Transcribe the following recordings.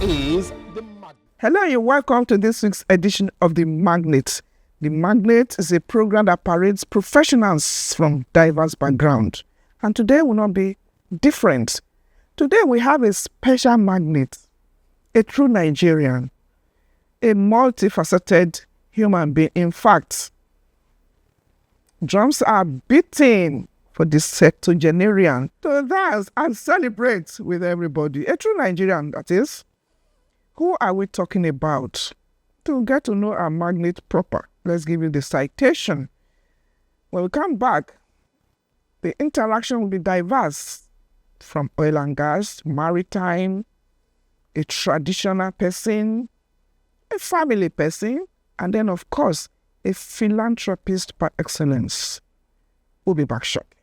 is the Magnate. Hello, you're welcome to this week's edition of the Magnate. The Magnate is a program that parades professionals from diverse backgrounds. And today will not be different. Today we have a special magnate, a true Nigerian, a multifaceted human being. In fact, drums are beating for the septuagenarian to dance and celebrate with everybody. A true Nigerian, that is. Who are we talking about? To get to know our magnate proper, let's give you the citation. When we come back, the interaction will be diverse, from oil and gas, maritime, a traditional person, a family person, and then, of course, a philanthropist par excellence. We'll be back shortly.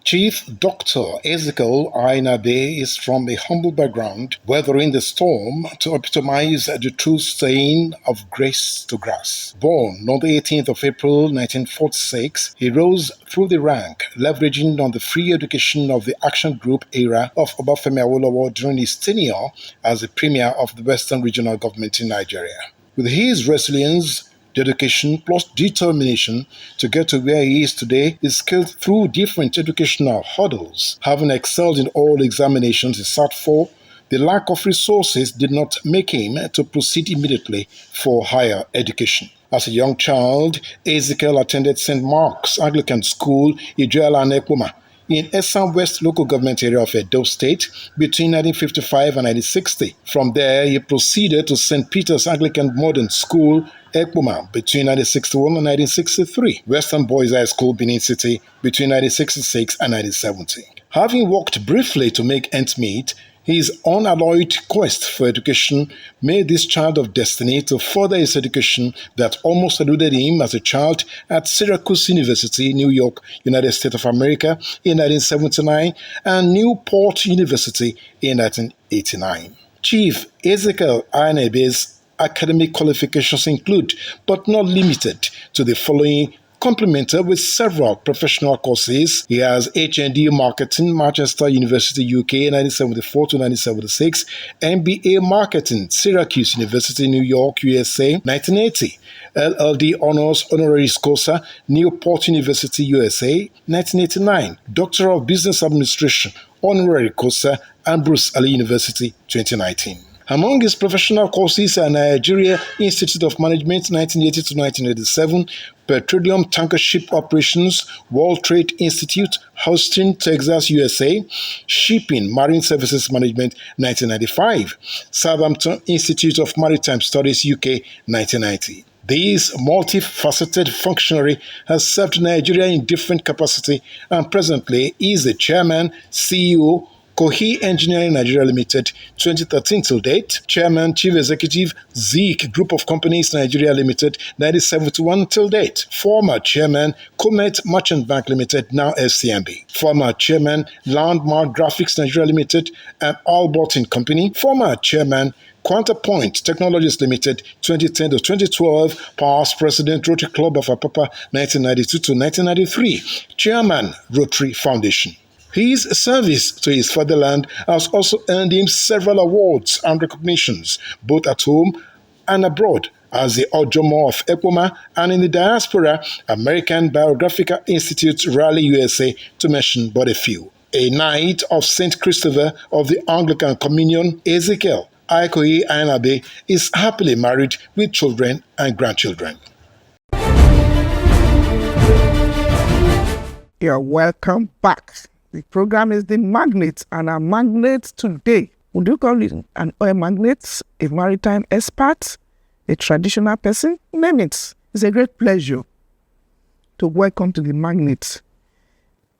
Chief Dr. Ezekiel Ainabe is from a humble background, weathering the storm to epitomize the true saying of grace to grass. Born on the 18th of April 1946, he rose through the rank, leveraging on the free education of the Action Group era of Obafemi Awolowo during his tenure as the Premier of the Western Regional Government in Nigeria. With his resilience, dedication plus determination to get to where he is today, is scaled through different educational hurdles. Having excelled in all examinations he sat for, the lack of resources did not make him to proceed immediately for higher education. As a young child, Ezekiel attended St. Mark's Anglican School, Ijuela and Ekpoma, in Esan West local government area of Edo State between 1955 and 1960. From there, he proceeded to St. Peter's Anglican Modern School, Ekpoma, between 1961 and 1963. Western Boys High School, Benin City, between 1966 and 1970. Having worked briefly to make ends meet, his unalloyed quest for education made this child of destiny to further his education that almost eluded him as a child at Syracuse University, New York, United States of America in 1979 and Newport University in 1989. Chief Ezekiel Ainabe's academic qualifications include, but not limited to, the following, complemented with several professional courses. He has HND Marketing, Manchester University, UK, 1974 to 1976, MBA Marketing, Syracuse University, New York, USA, 1980, LLD Honors Honoris Causa, Newport University, USA, 1989, Doctor of Business Administration, Honorary Causa, Ambrose Ali University, 2019. Among his professional courses are Nigeria Institute of Management 1980 to 1987, Petroleum Tanker Ship Operations, World Trade Institute, Houston, Texas, USA, Shipping Marine Services Management 1995, Southampton Institute of Maritime Studies, UK 1990. This multifaceted functionary has served Nigeria in different capacity and presently is the chairman, CEO, Kohi Engineering Nigeria Limited, 2013 till date. Chairman, Chief Executive, Zeke Group of Companies Nigeria Limited, 1971 till date. Former Chairman, Comet Merchant Bank Limited, now FCMB. Former Chairman, Landmark Graphics Nigeria Limited and Albert & Company. Former Chairman, Quantapoint Technologies Limited, 2010 to 2012, past President, Rotary Club of Apapa, 1992 to 1993. Chairman, Rotary Foundation. His service to his fatherland has also earned him several awards and recognitions, both at home and abroad, as the Ojomo of Ekpoma and in the diaspora, American Biographical Institute, Raleigh, USA, to mention but a few. A Knight of St. Christopher of the Anglican Communion, Ezekiel Aikoyi Ainabe is happily married with children and grandchildren. You're welcome back. The program is the Magnate, and our magnate today, would you call it an oil magnate, a maritime expert, a traditional person? Name it. It's a great pleasure to welcome to the Magnate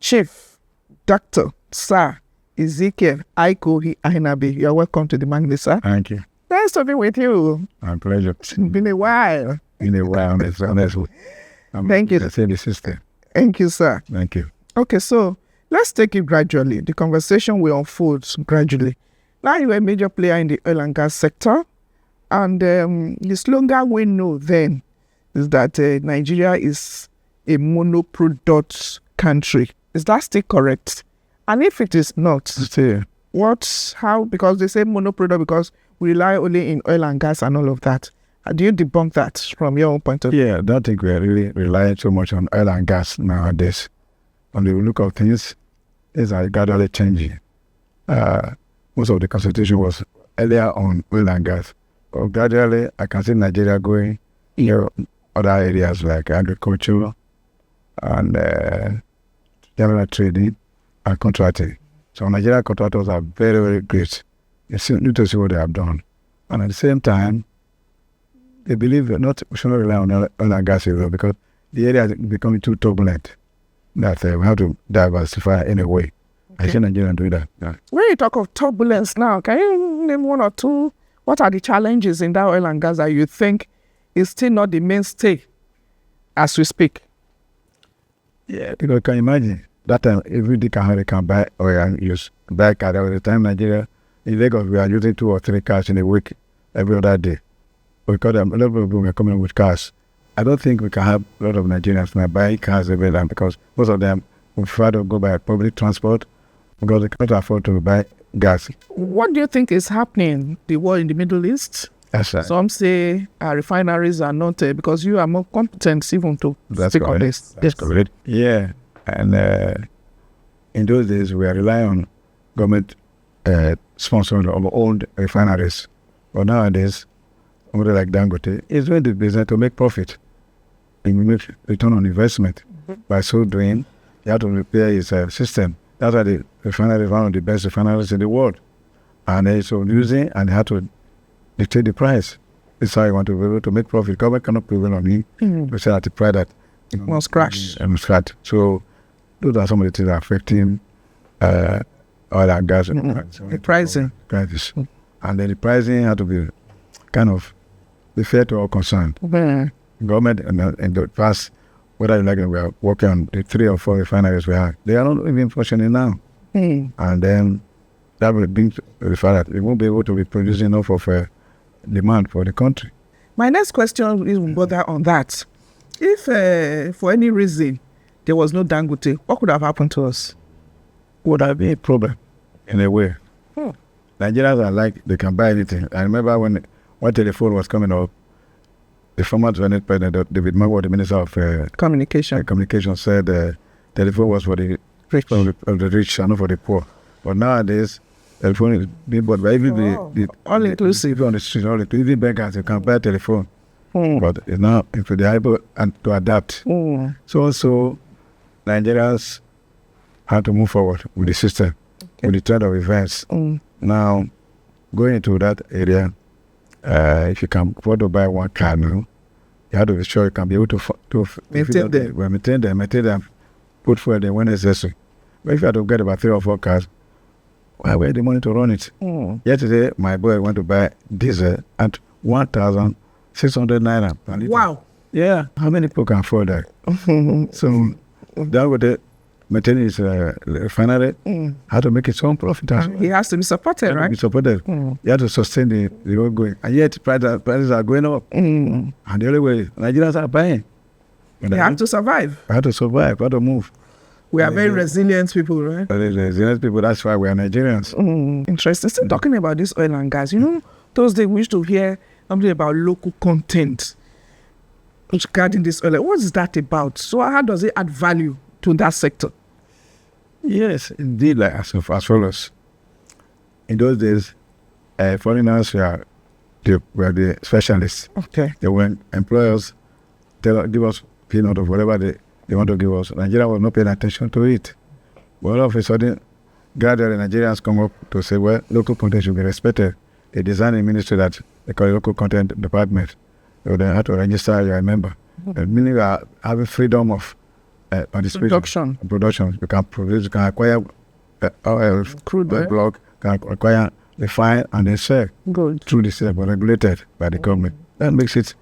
Chief Dr. Sir Ezekiel Aikoyi Ainabe. You're welcome to the Magnate, sir. Thank you. Nice to be with you. My pleasure. It's been a while. Honestly. Thank you. The sister. Thank you, sir. Thank you. Okay, so let's take it gradually. The conversation will unfold gradually. Now you're a major player in the oil and gas sector. And the slogan we know then is that Nigeria is a monoproduct country. Is that still correct? And if it is not, How, because they say monoproduct because we rely only in oil and gas and all of that. Do you debunk that from your own point of view? Yeah, I don't think we're really relying so much on oil and gas nowadays. On the look of things are gradually changing. Most of the concentration was earlier on oil and gas. But gradually, I can see Nigeria going in other areas like agriculture and general trading and contracting. So Nigerian contractors are very, very great. You need to see what they have done. And at the same time, they believe we should not rely on oil and gas because the area is becoming too turbulent that we have to diversify in a way. I see Nigeria do that. Yeah. When you talk of turbulence now, can you name one or two? What are the challenges in that oil and gas that you think is still not the mainstay as we speak? Yeah, because can you imagine that time every day can buy oil and use buy car. There was a time Nigeria, in Lagos, we are using 2 or 3 cars in a week every other day. Because a lot of people were coming with cars. I don't think we can have a lot of Nigerians now buying cars every day because most of them prefer to go by public transport because they cannot afford to buy gas. What do you think is happening? The war in the Middle East? That's right. Some say refineries are not because you are more competent even to speak on this. That's correct. Yeah, and in those days we are relying on government sponsored or owned refineries, but nowadays somebody like Dangote is doing the business to make profit and make return on investment. By so doing, he had to repair his system. That's why the refinery is one of the best refineries in the world. And so using and had to dictate the price. This is how you want to be able to make profit. Government cannot prevail on him. We say at the price that must crash. So those are some of the things that are affecting oil and gas. The pricing. Prices. And then the pricing had to be kind of be fair to all concerned. Government in the past, whether you like it, we are working on the 3 or 4 refineries we have. They are not even functioning now. And then that will bring the fact that we won't be able to be producing enough of demand for the country. My next question is bother on that. If for any reason there was no Dangote, what could have happened to us? Would have been a problem in a way. Nigerians are like, they can buy anything. I remember when telephone was coming up, the former Senate President, David Magnate, the Minister of Communication, said telephone was for the rich and not for the poor. But nowadays, telephone is being bought by even the all inclusive on the street, even beggars, you can buy telephone. But it's now if they are able to adapt. So also, Nigerians have to move forward with the system, with the trend of events. Now, going into that area, if you can afford to buy one car now, you have to be sure you can be able to maintain them, put fuel there when necessary. But if you have to get about 3 or 4 cars, where the money to run it? Yesterday, my boy went to buy diesel at 1,600 naira. Wow. Yeah, how many people can afford that? So that would maintain his refinery, how to make its own profit. He has to be supported, right? Be supported. He has to sustain the ongoing. And yet prices are going up. And the only way Nigerians are buying. They have to survive. We have to survive. We have to move. We are very resilient people, right? Resilient people, that's why we are Nigerians. Interesting. Still talking about this oil and gas, those days we used to hear something about local content regarding this oil. What is that about? So how does it add value to that sector? Yes, indeed, like as follows. In those days, foreigners were the specialists. Okay. They were employers, give us peanut of whatever they want to give us. Nigeria was not paying attention to it. But all of a sudden, gradually Nigerians come up to say, well, local content should be respected. They designed a ministry that they call local content department. So they had to register you a member. Meaning we are having freedom of participation. Production. You can produce, you can acquire oil, crude oil, block, can acquire, refine, and then sell. Good. Through the system, but regulated by the government. That makes it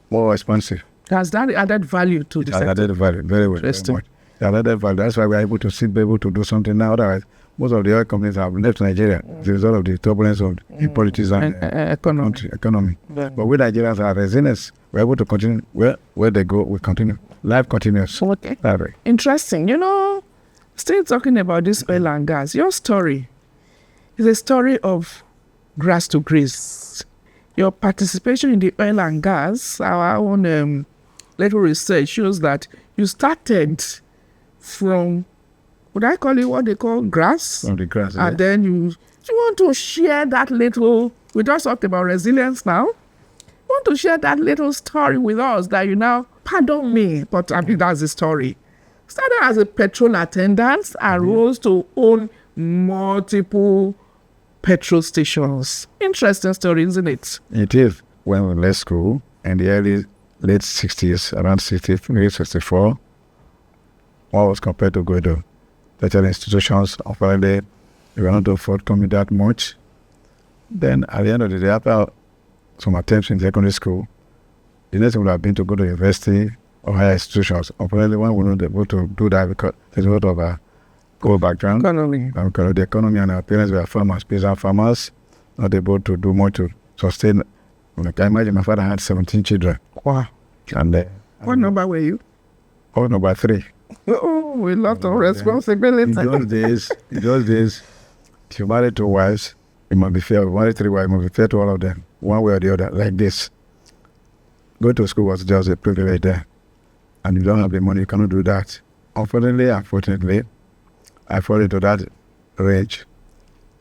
more expensive. Has that added value to the sector? Added value, very well. Interesting. Very much. Added value. That's why we're able to be able to do something now. Otherwise, most of the oil companies have left Nigeria as a result of the turbulence of politics and economy. Yeah. But we Nigerians are resilient. We're able to continue where they go. We continue. Life continues. Okay. That way. Interesting. Still talking about this oil and gas. Your story. It's a story of grass to grace. Your participation in the oil and gas, our own little research shows that you started from, would I call it what they call grass? From the grass. And then you want to share that little, we just talked about resilience now. You want to share that little story with us that you now, pardon me, but I think that's the story. Started as a petrol attendant and rose to own multiple petrol stations. Interesting story, isn't it? It is. When we left school in the late 60s, around 63, 64, what was compared to go to tertiary institutions, apparently they were not forthcoming that much. Then at the end of the day, after some attempts in secondary school, the next thing would have been to go to university or higher institutions. Apparently one would not be able to do that because there's a lot of a poor background. Economy. Because of the economy, and our parents were farmers, peasant farmers, not able to do much to sustain. Like I imagine my father had 17 children. Wow. And What number were you? oh, number 3. Oh, a lot of responsibility. In those days, if you marry 2 wives, it must be fair. If you marry 3 wives, it must be fair to all of them, one way or the other, like this. Going to school was just a privilege there. And you don't have the money, you cannot do that. Unfortunately, I fall into that rage.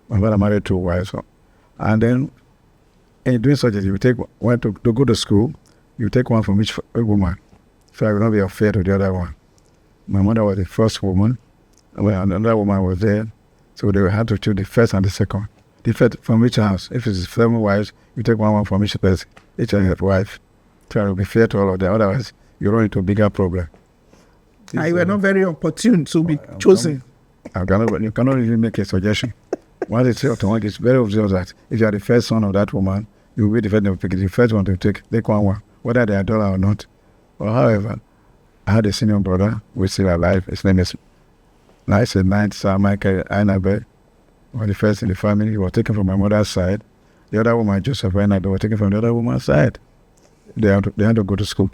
My father married 2 wives. And then, in doing such, you take one to go to school, you take one from each woman. So I will not be unfair to the other one. My mother was the first woman, well, another woman was there. So they had to choose the first and the second. The first from each house. If it's 7 wives, you take one from each person, each wife. Try to be fair to all of them. Otherwise, you run into a bigger problem. You were not very opportune to be chosen. You cannot really make a suggestion. Once it's automatic, it's very obvious that if you are the first son of that woman, you will be the first one to take one, whether they are dollar or not. Well, however, I had a senior brother who is still alive. His name is Sir Michael Ainabe. Was the first in the family. He was taken from my mother's side. The other woman, Joseph Ainabe, was taken from the other woman's side. They had to go to school.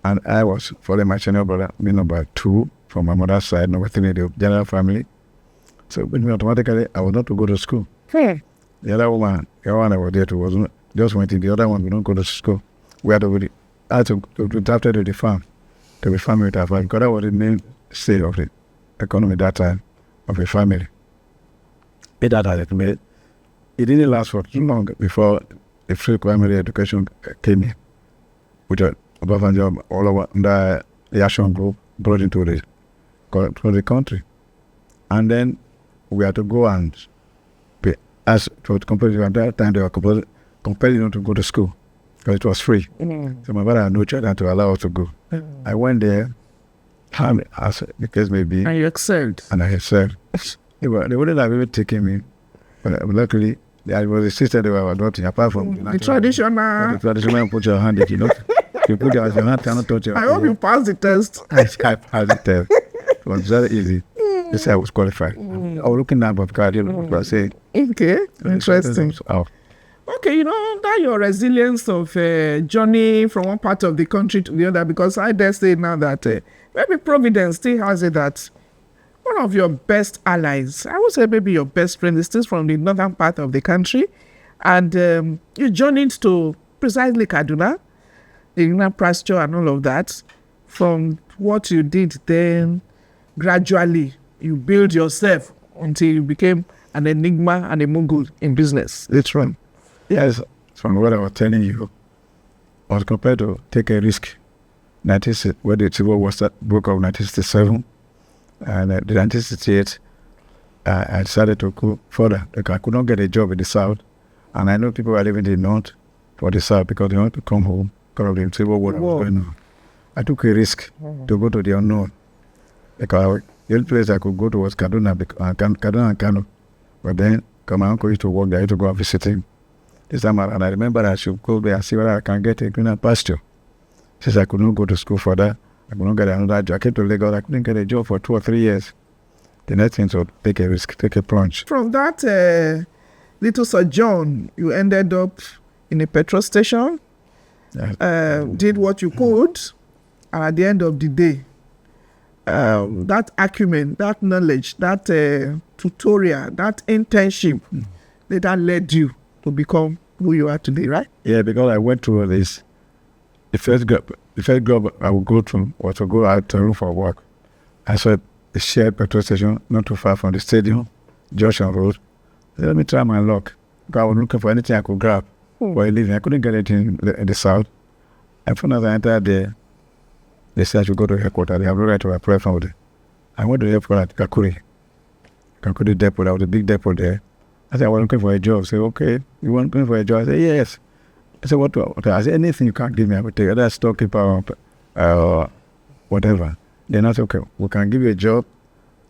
And I was following my senior brother, being number 2 from my mother's side, number 3 in the general family. So automatically, I was not to go to school. The other woman I was there to was just went in. The other one, we don't go to school. We had to after the farm, to be family with our family, because that was the main state of the economy that time, of a family. It didn't last for too long before the free primary education came in, which Obasanjo all over the Action Group brought into the country. And then we had to go and be asked for compulsory. At that time, they were compelled to go to school because it was free. So my father had no choice than to allow us to go. I went there, as the case may be. And you excelled. And I excelled. They wouldn't have even taken me, but luckily, there was a sister they were adopting, apart from the traditional. The traditional, put your hand in, you put your hand, cannot touch your I hope you passed the test. I passed the test. It was very easy. They said I was qualified. I was looking at my card, I say. Okay, interesting. Okay, that your resilience of journey from one part of the country to the other, because I dare say now that maybe Providence still has it that one of your best allies, I would say maybe your best friend, is still from the northern part of the country, and you journeyed to precisely Kaduna, the greener pasture and all of that. From what you did then, gradually you build yourself until you became an enigma and a mogul in business. It's right. Yes, from what I was telling you, I was compared to take a risk. Where the Civil War broke out in 1967, and the 1968, I decided to go further. Because I could not get a job in the South, and I know people were living in the North for the South because they wanted to come home because of the Civil War that was going on. I took a risk to go to the unknown. Because the only place I could go to was Kaduna and Kano. But then, because my uncle used to work there, I used to go and visit him. This time around, I remember I should go there and see whether I can get a greener pasture. Since I could not go to school for that, I could not get another job. I came to Lagos, I couldn't get a job for 2 or 3 years. The next thing was take a risk, take a plunge. From that little sojourn, you ended up in a petrol station, did what you could, and at the end of the day, that acumen, that knowledge, that tutorial, that internship that led you to become who you are today, right? Yeah, because I went through this. The first job I would go to was to go out to look for work. I saw a shared petrol station not too far from the stadium, Junction Road. I said, let me try my luck. Because I was looking for anything I could grab for a living. I couldn't get it in the south. And when I entered there, they said I should go to headquarters. They have no right to apply for it. I went to the headquarters at Kakuri Depot. There was a big depot there. I said, I was looking for a job. I said, okay, you want looking for a job? I said, yes. I said, what? I said, anything you can't give me, I will take. Either storekeeper or whatever. Then I said, okay, we can give you a job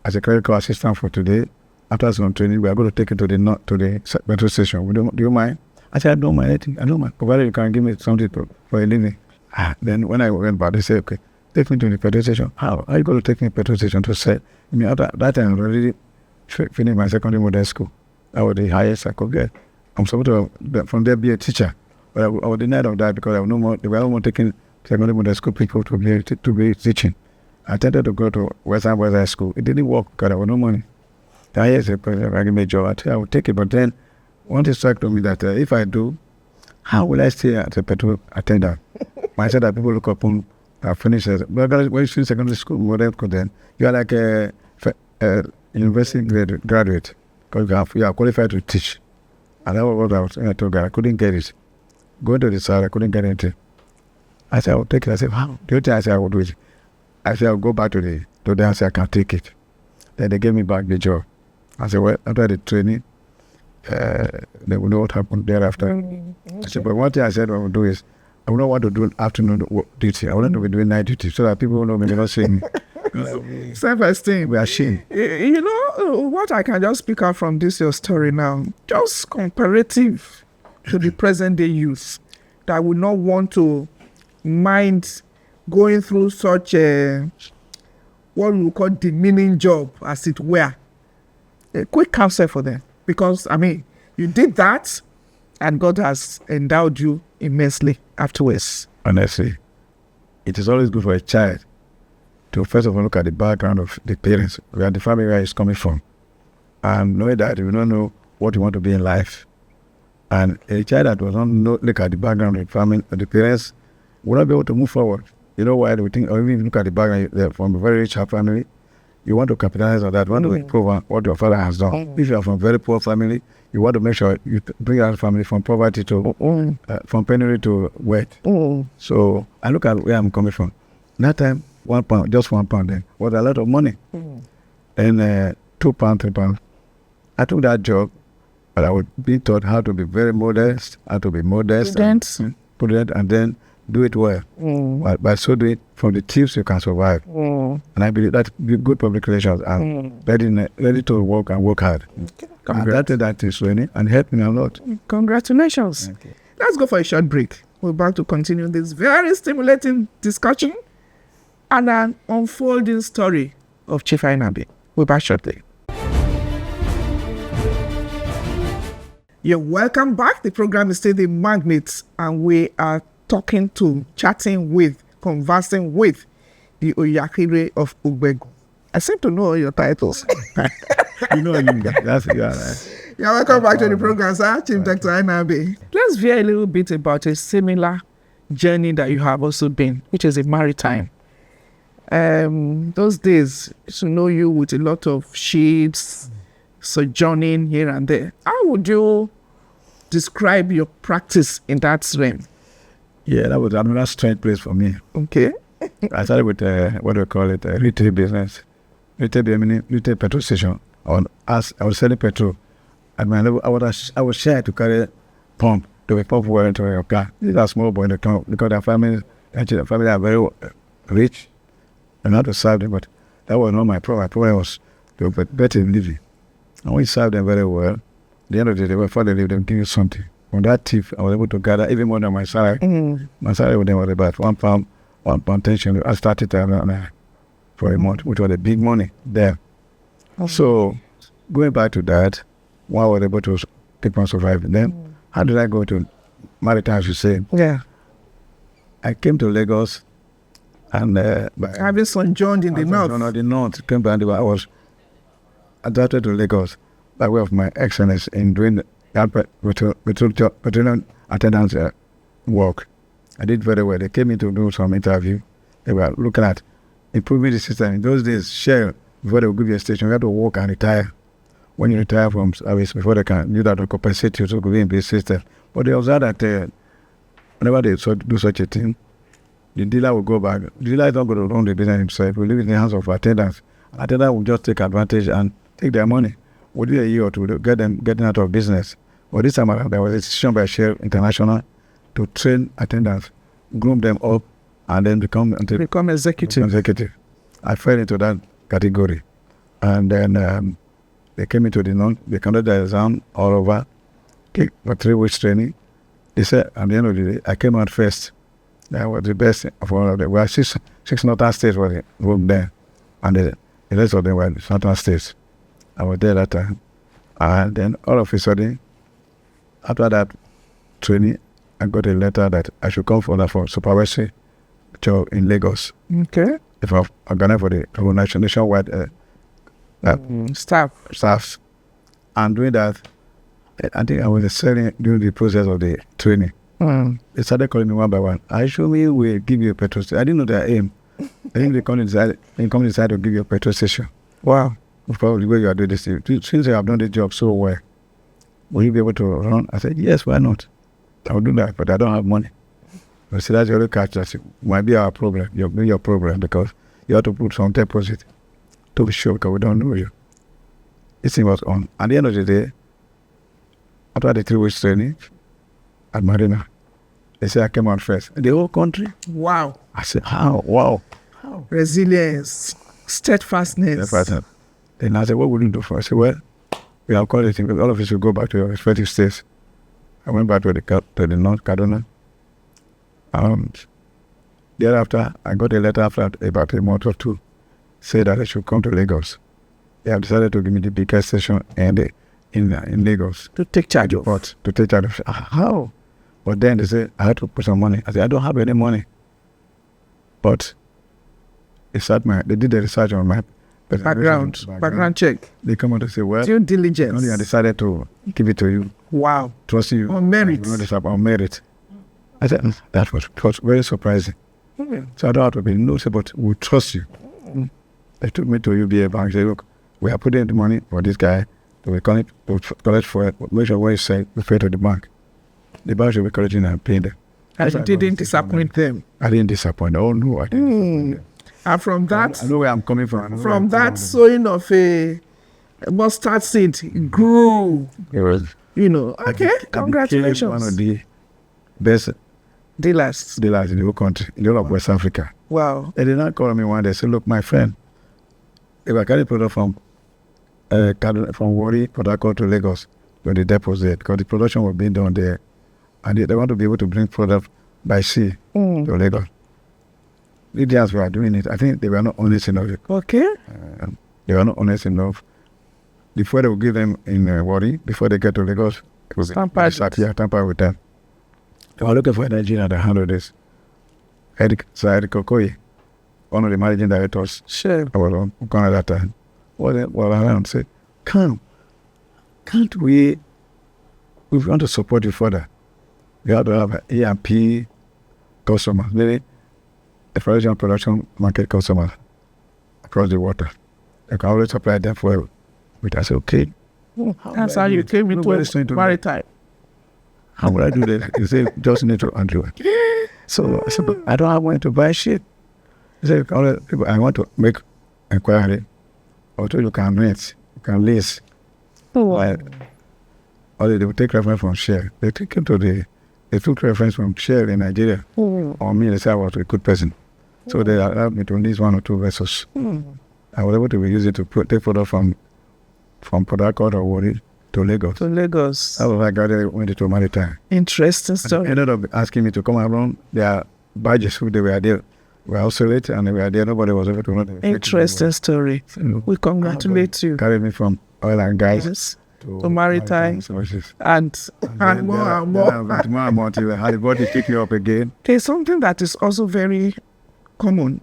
as a clerical assistant for today. After some training, we are going to take it to the petrol station. Do you mind? I said, I don't mind anything. I don't mind. Provided you can give me something for a living. Then when I went back, they said, okay, take me to the petrol station. How? Are you going to take me to the petrol station to sell? I mean, after that time, I already finished my secondary model school. That was the highest I could get. I'm supposed to, from there, be a teacher. But I was denied of that because they were no more taking secondary model school people to be teaching. I attempted to go to Western High School. It didn't work because there was no money. The highest I give me a job, I would take it. But then, one thing struck to me that if I do, how will I stay as a petrol attendant? I said that people look upon finishers. But when you finish secondary school, whatever, then you are like a university graduate because you are qualified to teach. And that was what I told God. I couldn't get it. Going to the side, I couldn't get it. I said, I will take it. I said, how? The other thing I said, I will do it. I said, I'll go back to them and say, I can take it. Then they gave me back the job. I said, well, after the training, they will know what happened thereafter. I said, but one thing I said I will do is, I will not want to do afternoon duty. I want to be doing night duty so that people will know me, they're not seeing me. Self-esteem. We are ashamed. You know, what I can just speak out from this your story now, just comparative to the present day youth that would not want to mind going through such a, what we call demeaning job, as it were. A quick counsel for them. Because, I mean, you did that and God has endowed you immensely afterwards. Honestly, it is always good for a child to first of all look at the background of the parents, where the family where he's coming from. And knowing that you don't know what you want to be in life. And a child that does not look at the background of the family, of the parents, will not be able to move forward. You know why? They think, or even look at the background from a very rich family, you want to capitalize on that, you want to improve on what your father has done. If you are from a very poor family, you want to make sure you bring your family from poverty to, from penury to wealth. So I look at where I'm coming from. That time, £1, just £1 then, was a lot of money. And £2, £3. I took that job, but I was being taught how to be very modest, prudent, and then do it well. By so doing, from the tips you can survive. And I believe that's good public relations and ready to work and work hard. And that is training and helped me a lot. Congratulations. Okay. Let's go for a short break. We're back to continue this very stimulating discussion and an unfolding story of Chief Ainabe. We're back shortly. You're welcome back. The program is still the Magnate, and we are chatting with, conversing with the Oyakire of Ugbegu. I seem to know your titles. You know, that's right. You're welcome back to the program, sir. Chief Dr. Ainabe. Let's hear a little bit about a similar journey that you have also been, which is a maritime. Those days, to know you with a lot of ships, sojourning here and there. How would you describe your practice in that realm? Yeah, that was another strange place for me. Okay. I started with what do we call it, retail business. Retail petrol station. I was selling petrol. At my level, I was shy to carry pump to be pump water into your car. These are small boys in the town because their family are very rich. And not to serve them, but that was not my problem. My problem was to get better living. And we served them very well. At the end of the day, before they leave, they give you something. From that tip, I was able to gather even more than my salary. My salary with them was about £1 tension. I started for a month, which was a big money there. So, going back to that, one was able to keep on surviving. Then, how did I go to maritime, as you say? Yeah. I came to Lagos And having sojourned in the north. The north came back. I was adapted to Lagos by way of my excellence in doing that battalion attendance work. I did very well. They came in to do some interview. They were looking at improving the system. In those days, Shell, before they would give you a station, you had to work and retire. When you retire from service, before they can use that to compensate you to go in the system. But they observed that whenever they do such a thing, the dealer will go back. The dealer is not going to run the business himself. He will leave it in the hands of attendants. Attendants will just take advantage and take their money. Within a year or two, to get them getting out of business. But this time around, there was a decision by Shell International to train attendants, groom them up, and then become executive. I fell into that category. And then they came into the north. They conducted the exam all over. For 3 weeks training. They said, at the end of the day, I came out first. That was the best of all of them. We had six northern states were there. And the rest of them were southern states. I was there that time. And then all of a sudden, after that training, I got a letter that I should come for supervisory job in Lagos. Okay. If I'm organized for the nationwide staffs. And doing that, I think I was excelling during the process of the training. They started calling me one by one. I surely will give you a petrol station. I didn't know their aim. I think the company decided to give you a petrol station. Wow. Probably the way you are doing this. Since you have done the job so well, will you be able to run? I said, yes, why not? I will do that, but I don't have money. But see, that's the other catch. That might be our problem. Your problem, because you have to put some deposit to be sure, because we don't know you. This thing was on. At the end of the day, after the 3 weeks training at Marina, they said I came out first. The whole country. Wow. I said, how? Wow. How? Resilience, steadfastness. Then I said, what will you do for us? I said, well, we have called it in, because all of us will go back to your respective states. I went back to the North Kaduna. Thereafter, I got a letter after about a month or two, said that I should come to Lagos. They have decided to give me the biggest station in Lagos. To take charge of. To take charge of. How? But then they said, I had to put some money. I said, I don't have any money. But they did the research on my background check. They come out to say, well, due diligence. I decided to give it to you. Wow. Trust you. On merit. On merit. I said, that was very surprising. So I don't have to be noticed, but we trust you. They took me to UBA Bank. They said, look, we are putting the money for this guy. So we collect for it. Make sure what he said, we pay to the bank. The bank should be collecting and paying them. And you didn't disappoint them. I didn't disappoint. Oh no, I didn't disappoint them. And from that, I know where I'm coming from. From that sowing of a mustard seed, it grew. It was, okay, congratulations. One of the best dealers in the whole country, in the whole of West Africa. Wow. They did not call me one day. They said, look, my friend, if I carry product from Warri, Port Harcourt to Lagos, to the depots there, because the production was being done there, and they want to be able to bring product by sea to Lagos. The Indians were doing it. I think they were not honest enough. Okay. They were not honest enough. The fuel they would give them in Warri, before they get to Lagos, it was tampered with them. They were looking for an engineer that handled this. Sir Kokoye, one of the managing directors, sure. I was on at that time. Well, I said, can't we want to support you further. We have to have A&P customers, maybe the production market customers across the water. I can always supply them for it. I said, okay. That's how you came into maritime. How would I do that? He said, just need to undo it. So I said, but I don't have money to buy shit. He said, I want to make inquiry. Or you can rent, you can lease. Or they will take reference from Shell. They took reference from Shell in Nigeria. Or me, they said I was a good person. So they allowed me to lease 1 or 2 vessels. I was able to use it to take product from Port Harcourt or Warri to Lagos. That was like I went into maritime. Interesting story. They ended up asking me to come around. Their badges, who they were there, were obsolete, and they were there. Nobody was able to run them. Interesting story. So, we congratulate you. Carried me from oil and gas to maritime services. And more and more. More and more until I had the body pick you up again. There's something that is also very common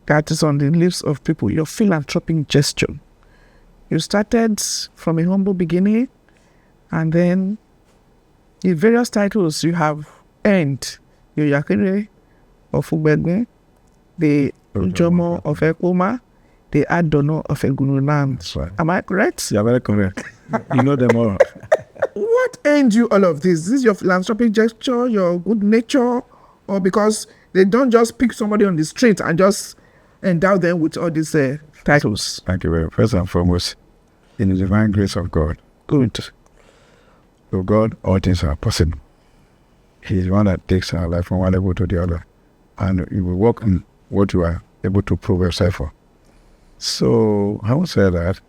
that is on the lips of people, your philanthropic gesture. You started from a humble beginning, and then the various titles you have earned, the Yakere of Ugbegbe, the Ujomo of Ekoma, the Adono of Egununan. That's right. Am I correct? You're very correct. You know them all. What earned you all of this? Is this your philanthropic gesture, your good nature, or because they don't just pick somebody on the street and just endow them with all these titles? Thank you very much. First and foremost, in the divine grace of God. Good. To God, all things are possible. He is the one that takes our life from one level to the other. And you will work on what you are able to prove yourself for. So, I would say that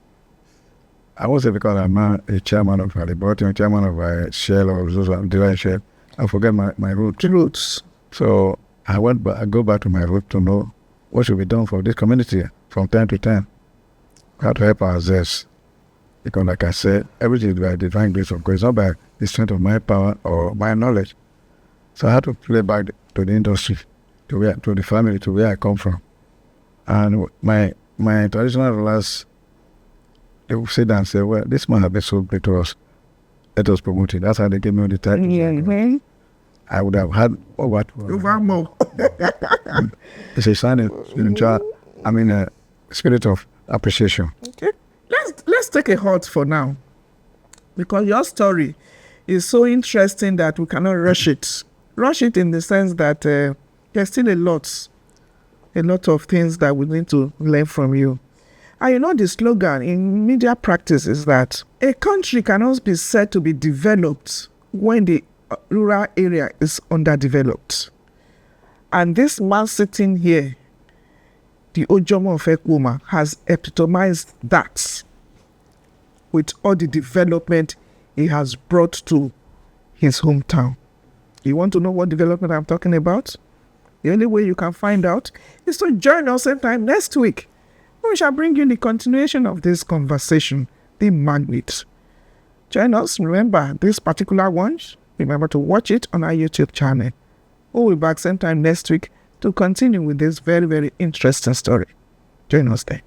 I would say because I'm a chairman of the board, chairman of a Shell or Divine Shell, I forget my roots. Roots. So I go back to my root to know what should be done for this community from time to time. How to help ourselves. Because like I said, everything is by the divine grace of God. It's not by the strength of my power or my knowledge. So I had to play back to the industry, to the family, to where I come from. And my traditional rulers, they would sit down and say, well, this man has been so great to us. Let us promote it. That's how they gave me the title. Yeah. I would have had what? Over more. It's a sign of spirit of appreciation. Okay. Let's take a halt for now, because your story is so interesting that we cannot rush it. Rush it in the sense that there's still a lot of things that we need to learn from you. And you know the slogan in media practice is that a country cannot be said to be developed when the rural area is underdeveloped. And this man sitting here, the Ojomo of Ekwoma, has epitomized that with all the development he has brought to his hometown. You want to know what development I'm talking about? The only way you can find out is to join us same time next week. We shall bring you the continuation of this conversation, the Magnate. Join us. Remember, this particular one, remember to watch it on our YouTube channel. We'll be back same time next week to continue with this very, very interesting story. Join us there.